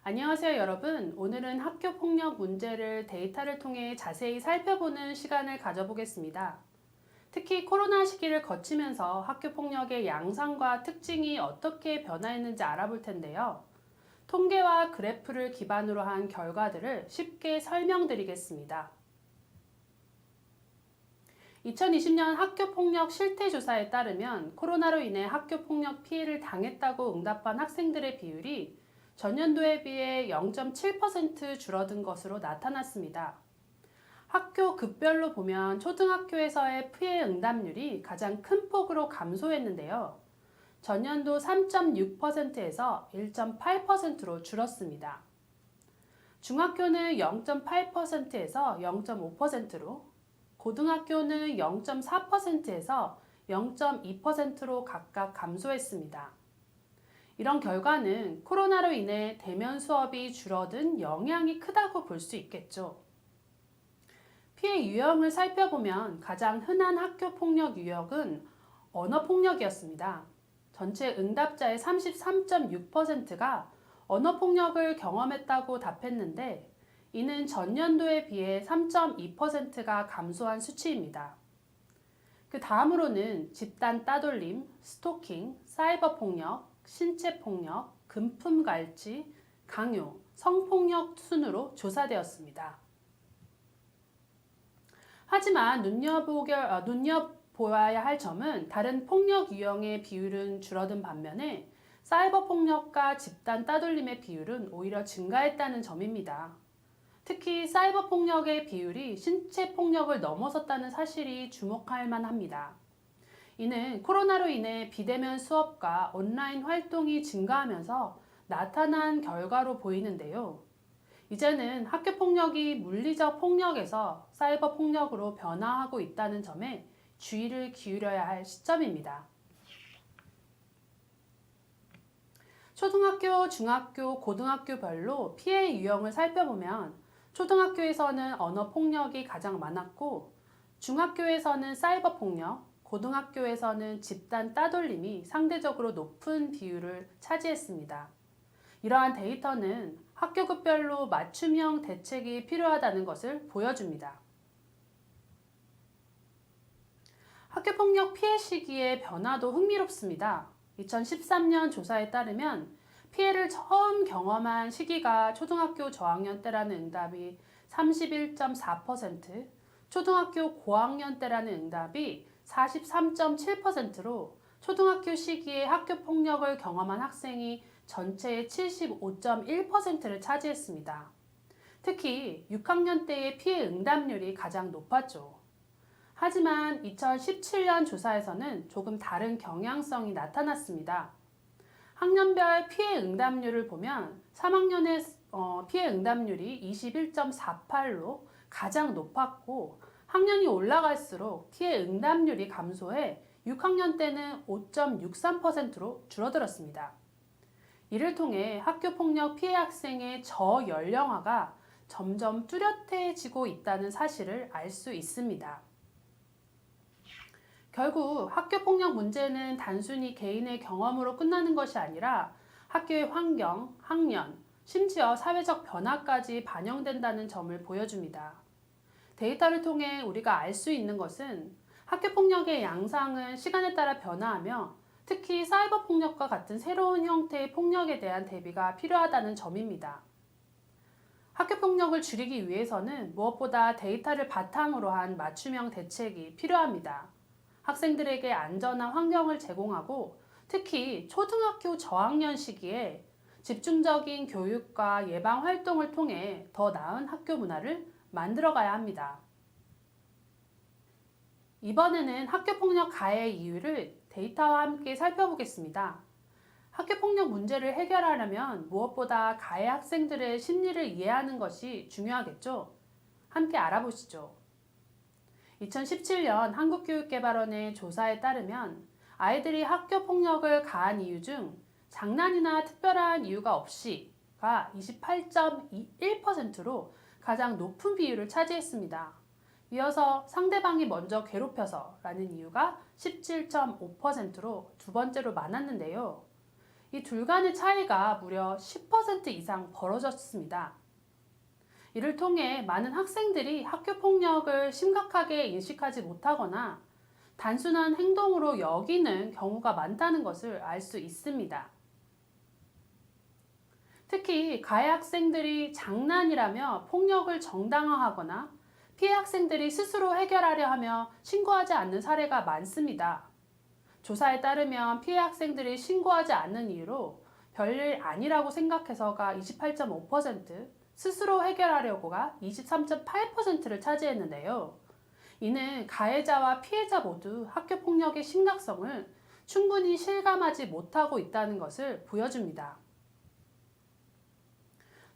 안녕하세요, 여러분. 오늘은 학교 폭력 문제를 데이터를 통해 자세히 살펴보는 시간을 가져보겠습니다. 특히 코로나 시기를 거치면서 학교 폭력의 양상과 특징이 어떻게 변화했는지 알아볼 텐데요. 통계와 그래프를 기반으로 한 결과들을 쉽게 설명드리겠습니다. 2020년 학교폭력 실태조사에 따르면 코로나로 인해 학교폭력 피해를 당했다고 응답한 학생들의 비율이 전년도에 비해 0.7% 줄어든 것으로 나타났습니다. 학교 급별로 보면 초등학교에서의 피해 응답률이 가장 큰 폭으로 감소했는데요. 전년도 3.6%에서 1.8%로 줄었습니다. 중학교는 0.8%에서 0.5%로, 고등학교는 0.4%에서 0.2%로 각각 감소했습니다. 이런 결과는 코로나로 인해 대면 수업이 줄어든 영향이 크다고 볼 수 있겠죠. 피해 유형을 살펴보면 가장 흔한 학교 폭력 유형은 언어 폭력이었습니다. 전체 응답자의 33.6%가 언어 폭력을 경험했다고 답했는데, 이는 전년도에 비해 3.2%가 감소한 수치입니다. 그 다음으로는 집단 따돌림, 스토킹, 사이버 폭력, 신체 폭력, 금품 갈취, 강요, 성폭력 순으로 조사되었습니다. 하지만 눈여보아야 할 점은 다른 폭력 유형의 비율은 줄어든 반면에 사이버 폭력과 집단 따돌림의 비율은 오히려 증가했다는 점입니다. 특히 사이버 폭력의 비율이 신체 폭력을 넘어섰다는 사실이 주목할 만합니다. 이는 코로나로 인해 비대면 수업과 온라인 활동이 증가하면서 나타난 결과로 보이는데요. 이제는 학교 폭력이 물리적 폭력에서 사이버 폭력으로 변화하고 있다는 점에 주의를 기울여야 할 시점입니다. 초등학교, 중학교, 고등학교별로 피해 유형을 살펴보면 초등학교에서는 언어 폭력이 가장 많았고, 중학교에서는 사이버 폭력, 고등학교에서는 집단 따돌림이 상대적으로 높은 비율을 차지했습니다. 이러한 데이터는 학교급별로 맞춤형 대책이 필요하다는 것을 보여줍니다. 학교폭력 피해 시기의 변화도 흥미롭습니다. 2013년 조사에 따르면 피해를 처음 경험한 시기가 초등학교 저학년 때라는 응답이 31.4%, 초등학교 고학년 때라는 응답이 43.7%로 초등학교 시기에 학교폭력을 경험한 학생이 전체의 75.1%를 차지했습니다. 특히 6학년 때의 피해 응답률이 가장 높았죠. 하지만 2017년 조사에서는 조금 다른 경향성이 나타났습니다. 학년별 피해 응답률을 보면 3학년의 피해 응답률이 21.48로 가장 높았고, 학년이 올라갈수록 피해 응답률이 감소해 6학년 때는 5.63%로 줄어들었습니다. 이를 통해 학교폭력 피해 학생의 저연령화가 점점 뚜렷해지고 있다는 사실을 알 수 있습니다. 결국 학교폭력 문제는 단순히 개인의 경험으로 끝나는 것이 아니라 학교의 환경, 학년, 심지어 사회적 변화까지 반영된다는 점을 보여줍니다. 데이터를 통해 우리가 알 수 있는 것은 학교폭력의 양상은 시간에 따라 변화하며, 특히 사이버 폭력과 같은 새로운 형태의 폭력에 대한 대비가 필요하다는 점입니다. 학교폭력을 줄이기 위해서는 무엇보다 데이터를 바탕으로 한 맞춤형 대책이 필요합니다. 학생들에게 안전한 환경을 제공하고, 특히 초등학교 저학년 시기에 집중적인 교육과 예방 활동을 통해 더 나은 학교 문화를 만들어가야 합니다. 이번에는 학교폭력 가해 이유를 데이터와 함께 살펴보겠습니다. 학교폭력 문제를 해결하려면 무엇보다 가해 학생들의 심리를 이해하는 것이 중요하겠죠? 함께 알아보시죠. 2017년 한국교육개발원의 조사에 따르면 아이들이 학교폭력을 가한 이유 중 장난이나 특별한 이유가 없이가 28.1%로 가장 높은 비율을 차지했습니다. 이어서 상대방이 먼저 괴롭혀서 라는 이유가 17.5%로 두 번째로 많았는데요. 이 둘 간의 차이가 무려 10% 이상 벌어졌습니다. 이를 통해 많은 학생들이 학교 폭력을 심각하게 인식하지 못하거나 단순한 행동으로 여기는 경우가 많다는 것을 알 수 있습니다. 특히 가해 학생들이 장난이라며 폭력을 정당화하거나 피해 학생들이 스스로 해결하려 하며 신고하지 않는 사례가 많습니다. 조사에 따르면 피해 학생들이 신고하지 않는 이유로 별일 아니라고 생각해서가 28.5%, 스스로 해결하려고가 23.8%를 차지했는데요. 이는 가해자와 피해자 모두 학교 폭력의 심각성을 충분히 실감하지 못하고 있다는 것을 보여줍니다.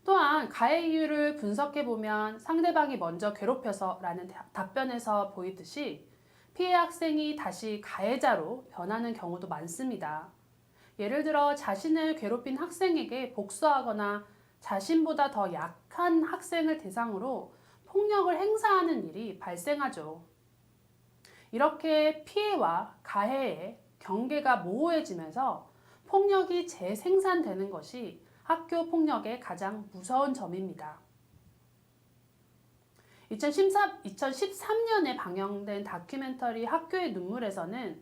또한 가해 이유를 분석해보면 상대방이 먼저 괴롭혀서 라는 답변에서 보이듯이 피해 학생이 다시 가해자로 변하는 경우도 많습니다. 예를 들어 자신을 괴롭힌 학생에게 복수하거나 자신보다 더 약한 학생을 대상으로 폭력을 행사하는 일이 발생하죠. 이렇게 피해와 가해의 경계가 모호해지면서 폭력이 재생산되는 것이 학교 폭력의 가장 무서운 점입니다. 2013년에 방영된 다큐멘터리 학교의 눈물에서는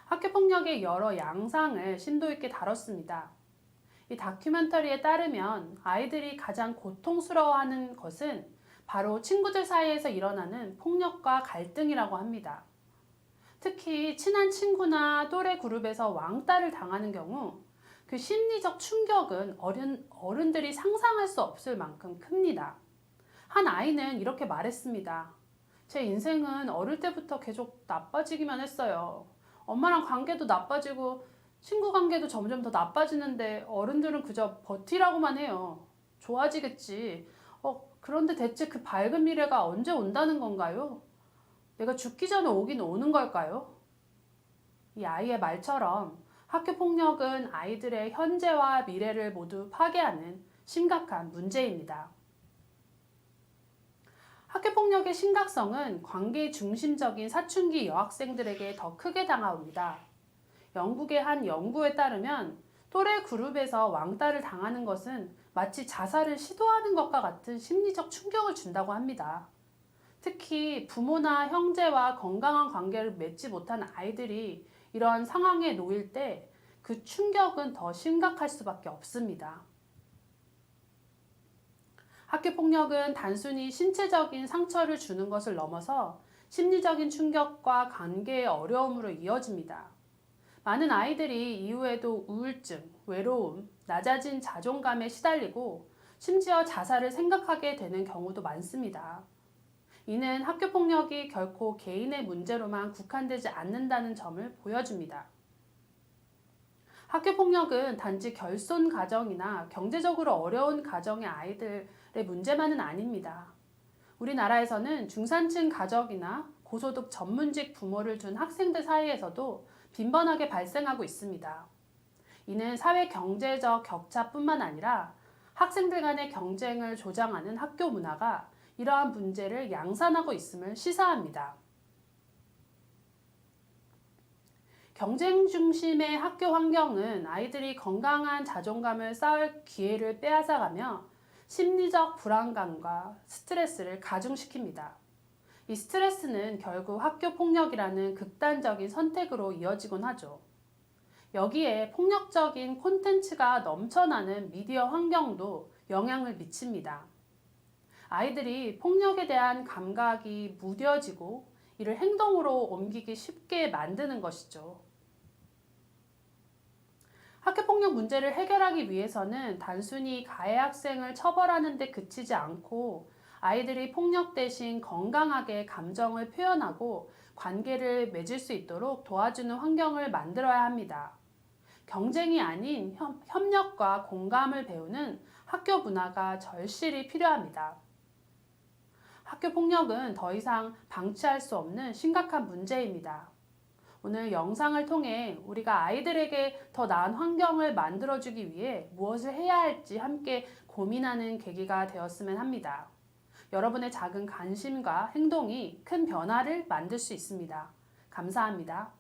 학교 폭력의 여러 양상을 심도 있게 다뤘습니다. 이 다큐멘터리에 따르면 아이들이 가장 고통스러워하는 것은 바로 친구들 사이에서 일어나는 폭력과 갈등이라고 합니다. 특히 친한 친구나 또래 그룹에서 왕따를 당하는 경우 그 심리적 충격은 어른들이 상상할 수 없을 만큼 큽니다. 한 아이는 이렇게 말했습니다. 제 인생은 어릴 때부터 계속 나빠지기만 했어요. 엄마랑 관계도 나빠지고 친구 관계도 점점 더 나빠지는데 어른들은 그저 버티라고만 해요. 좋아지겠지. 그런데 대체 그 밝은 미래가 언제 온다는 건가요? 내가 죽기 전에 오긴 오는 걸까요? 이 아이의 말처럼 학교 폭력은 아이들의 현재와 미래를 모두 파괴하는 심각한 문제입니다. 학교 폭력의 심각성은 관계 중심적인 사춘기 여학생들에게 더 크게 다가옵니다. 영국의 한 연구에 따르면 또래 그룹에서 왕따를 당하는 것은 마치 자살을 시도하는 것과 같은 심리적 충격을 준다고 합니다. 특히 부모나 형제와 건강한 관계를 맺지 못한 아이들이 이러한 상황에 놓일 때 그 충격은 더 심각할 수밖에 없습니다. 학교 폭력은 단순히 신체적인 상처를 주는 것을 넘어서 심리적인 충격과 관계의 어려움으로 이어집니다. 많은 아이들이 이후에도 우울증, 외로움, 낮아진 자존감에 시달리고 심지어 자살을 생각하게 되는 경우도 많습니다. 이는 학교 폭력이 결코 개인의 문제로만 국한되지 않는다는 점을 보여줍니다. 학교 폭력은 단지 결손 가정이나 경제적으로 어려운 가정의 아이들의 문제만은 아닙니다. 우리나라에서는 중산층 가족이나 고소득 전문직 부모를 둔 학생들 사이에서도 빈번하게 발생하고 있습니다. 이는 사회 경제적 격차뿐만 아니라 학생들 간의 경쟁을 조장하는 학교 문화가 이러한 문제를 양산하고 있음을 시사합니다. 경쟁 중심의 학교 환경은 아이들이 건강한 자존감을 쌓을 기회를 빼앗아가며 심리적 불안감과 스트레스를 가중시킵니다. 이 스트레스는 결국 학교 폭력이라는 극단적인 선택으로 이어지곤 하죠. 여기에 폭력적인 콘텐츠가 넘쳐나는 미디어 환경도 영향을 미칩니다. 아이들이 폭력에 대한 감각이 무뎌지고 이를 행동으로 옮기기 쉽게 만드는 것이죠. 학교폭력 문제를 해결하기 위해서는 단순히 가해 학생을 처벌하는 데 그치지 않고 아이들이 폭력 대신 건강하게 감정을 표현하고 관계를 맺을 수 있도록 도와주는 환경을 만들어야 합니다. 경쟁이 아닌 협력과 공감을 배우는 학교 문화가 절실히 필요합니다. 학교 폭력은 더 이상 방치할 수 없는 심각한 문제입니다. 오늘 영상을 통해 우리가 아이들에게 더 나은 환경을 만들어주기 위해 무엇을 해야 할지 함께 고민하는 계기가 되었으면 합니다. 여러분의 작은 관심과 행동이 큰 변화를 만들 수 있습니다. 감사합니다.